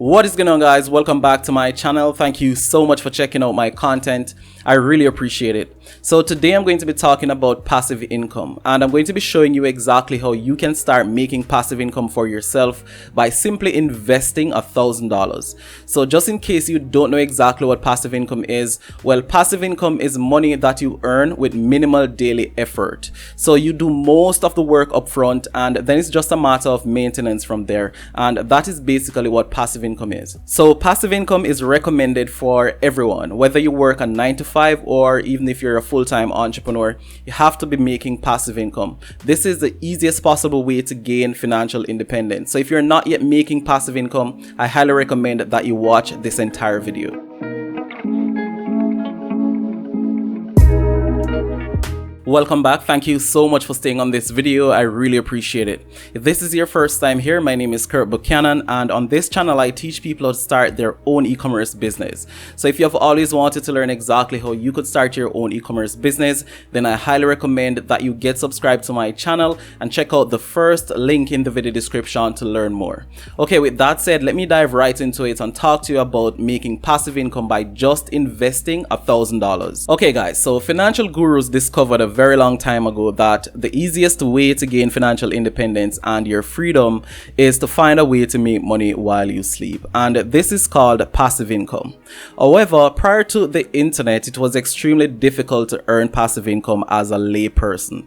What is going on, guys? Welcome back to my channel. Thank you so much for checking out my content. I really appreciate it. So today I'm going to be talking about passive income, and I'm going to be showing you exactly how you can start making passive income for yourself by simply investing $1,000. So just in case you don't know exactly what passive income is, well, passive income is money that you earn with minimal daily effort. So you do most of the work up front, and then it's just a matter of maintenance from there, and that is basically what passive income is. So passive income is recommended for everyone, whether you work a 9 to 5 or even if you're a full-time entrepreneur. You have to be making passive income. This is the easiest possible way to gain financial independence. So if you're not yet making passive income, I highly recommend that you watch this entire video. Welcome back. Thank you so much for staying on this video. I really appreciate it. If this is your first time here, my name is Kurt Buchanan, and on this channel I teach people how to start their own e-commerce business. So if you have always wanted to learn exactly how you could start your own e-commerce business, then I highly recommend that you get subscribed to my channel and check out the first link in the video description to learn more. Okay, with that said, let me dive right into it and talk to you about making passive income by just investing $1,000. Okay guys, so financial gurus discovered a very long time ago that the easiest way to gain financial independence and your freedom is to find a way to make money while you sleep, and this is called passive income. However, prior to the internet, it was extremely difficult to earn passive income as a lay person.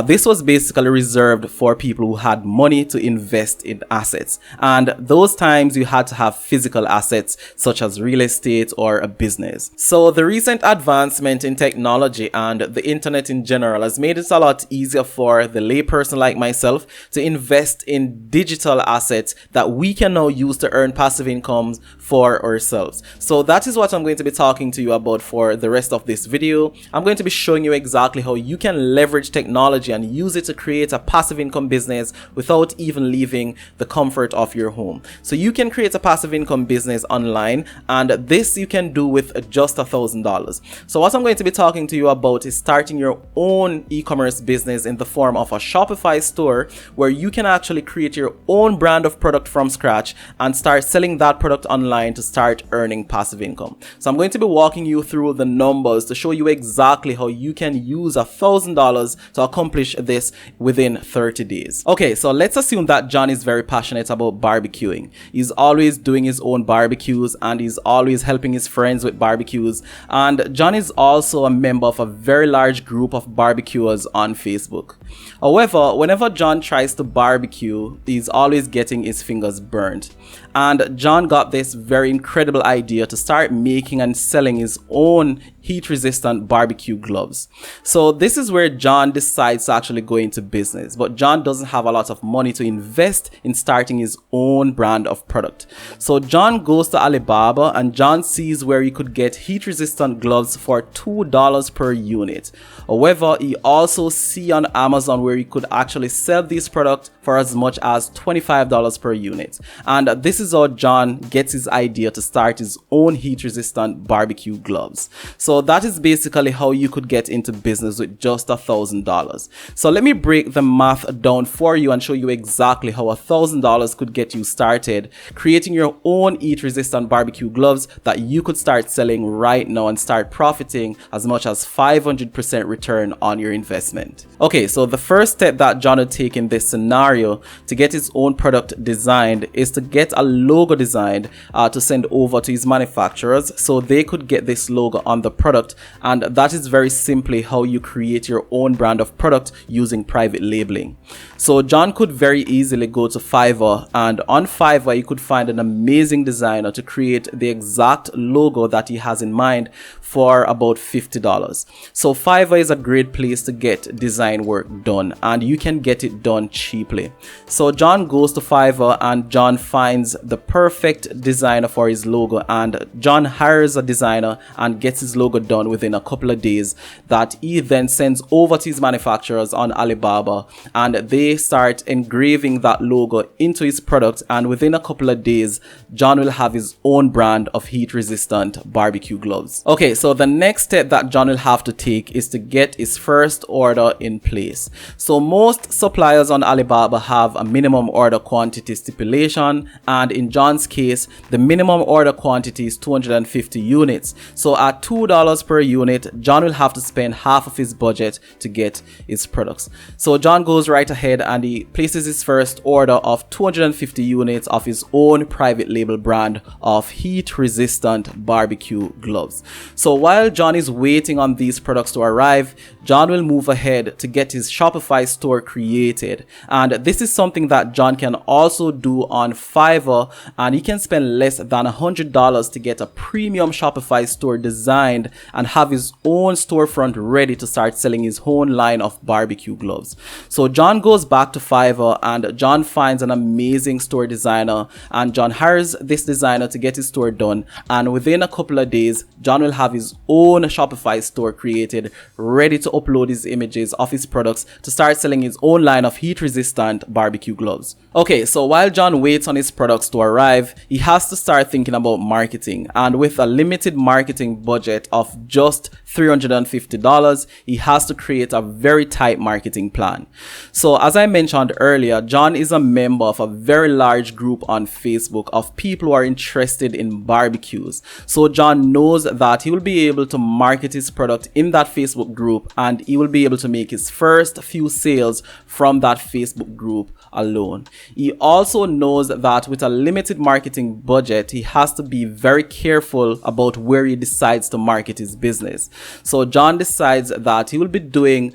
This was basically reserved for people who had money to invest in assets, and those times you had to have physical assets such as real estate or a business. So the recent advancement in technology and the internet in general has made it a lot easier for the layperson like myself to invest in digital assets that we can now use to earn passive incomes for ourselves. So that is what I'm going to be talking to you about for the rest of this video. I'm going to be showing you exactly how you can leverage technology and use it to create a passive income business without even leaving the comfort of your home. So you can create a passive income business online, and this you can do with just $1,000. So what I'm going to be talking to you about is starting your own e-commerce business in the form of a Shopify store where you can actually create your own brand of product from scratch and start selling that product online to start earning passive income. So I'm going to be walking you through the numbers to show you exactly how you can use $1,000 to accomplish this within 30 days. Okay, so let's assume that John is very passionate about barbecuing. He's always doing his own barbecues and he's always helping his friends with barbecues, and John is also a member of a very large group of barbecuers on Facebook. However, whenever John tries to barbecue, he's always getting his fingers burnt. And John got this very incredible idea to start making and selling his own heat-resistant barbecue gloves. So this is where John decides to actually go into business, but John doesn't have a lot of money to invest in starting his own brand of product. So John goes to Alibaba and John sees where he could get heat-resistant gloves for $2 per unit. However, he also sees on Amazon where he could actually sell these products for as much as $25 per unit. And this is how John gets his idea to start his own heat-resistant barbecue gloves. So that is basically how you could get into business with just $1,000. So let me break the math down for you and show you exactly how $1,000 could get you started creating your own heat-resistant barbecue gloves that you could start selling right now and start profiting as much as 500% return on your investment. Okay, so the first step that John would take in this scenario to get his own product designed is to get a logo designed to send over to his manufacturers so they could get this logo on the product, and that is very simply how you create your own brand of product using private labeling. So John could very easily go to Fiverr, and on Fiverr you could find an amazing designer to create the exact logo that he has in mind for about $50. So Fiverr is a great place to get design work done, and you can get it done cheaply. So John goes to Fiverr and John finds the perfect designer for his logo, and John hires a designer and gets his logo done within a couple of days that he then sends over to his manufacturers on Alibaba, and they start engraving that logo into his product, and within a couple of days John will have his own brand of heat resistant barbecue gloves. Okay, so the next step that John will have to take is to get his first order in place. So most suppliers on Alibaba have a minimum order quantity stipulation, and and in John's case, the minimum order quantity is 250 units. So at $2 per unit, John will have to spend half of his budget to get his products. So John goes right ahead and he places his first order of 250 units of his own private label brand of heat resistant barbecue gloves. So while John is waiting on these products to arrive, John will move ahead to get his Shopify store created. And this is something that John can also do on Fiverr, and he can spend less than $100 to get a premium Shopify store designed and have his own storefront ready to start selling his own line of barbecue gloves. So John goes back to Fiverr and John finds an amazing store designer, and John hires this designer to get his store done, and within a couple of days John will have his own Shopify store created, ready to upload his images of his products to start selling his own line of heat resistant barbecue gloves. Okay, so while John waits on his products to arrive, he has to start thinking about marketing, and with a limited marketing budget of just $350, he has to create a very tight marketing plan. So as I mentioned earlier, John is a member of a very large group on Facebook of people who are interested in barbecues. So John knows that he will be able to market his product in that Facebook group, and he will be able to make his first few sales from that Facebook group alone. He also knows that with a limited marketing budget, he has to be very careful about where he decides to market his business. So John decides that he will be doing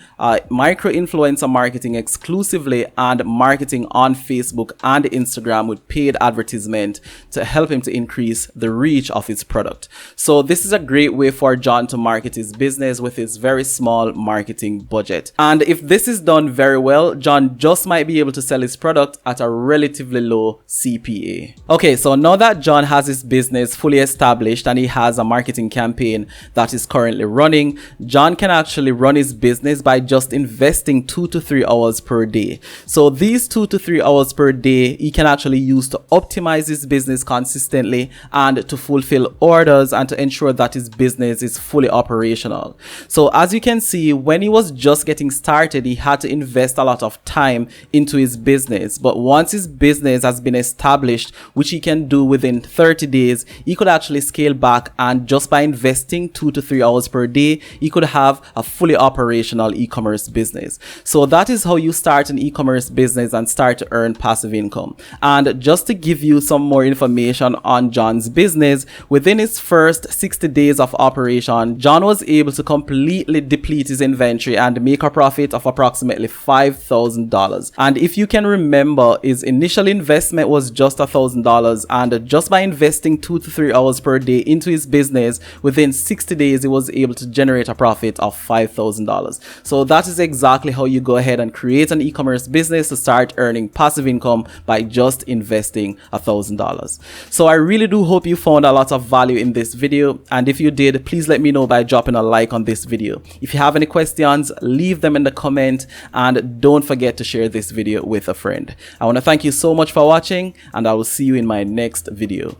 micro-influencer marketing exclusively and marketing on Facebook and Instagram with paid advertisement to help him to increase the reach of his product. So this is a great way for John to market his business with his very small marketing budget. And if this is done very well, John just might be able to sell his product at a relatively low CPA. Okay, so now that John has his business fully established and he has a marketing campaign that is currently running, John can actually run his business by just investing 2 to 3 hours per day. So these 2 to 3 hours per day he can actually use to optimize his business consistently and to fulfill orders and to ensure that his business is fully operational. So as you can see, when he was just getting started, he had to invest a lot of time into his business, but once his business has been established, which he can do within 30 days, he could actually scale back, and just by investing 2 to 3 hours per day, he could have a fully operational e-commerce business. So that is how you start an e-commerce business and start to earn passive income. And just to give you some more information on John's business, within his first 60 days of operation, John was able to completely deplete his inventory and make a profit of approximately $5,000. And if you can remember, his initial investment was just $1,000, and just by investing 2 to 3 hours per day into his business, within 60 days he was able to generate a profit of $5,000. So that is exactly how you go ahead and create an e-commerce business to start earning passive income by just investing $1,000. So I really do hope you found a lot of value in this video, and if you did, please let me know by dropping a like on this video. If you have any questions, leave them in the comment, and don't forget to share this video with a friend. I want to thank you so much for watching, and I will see you in my next video.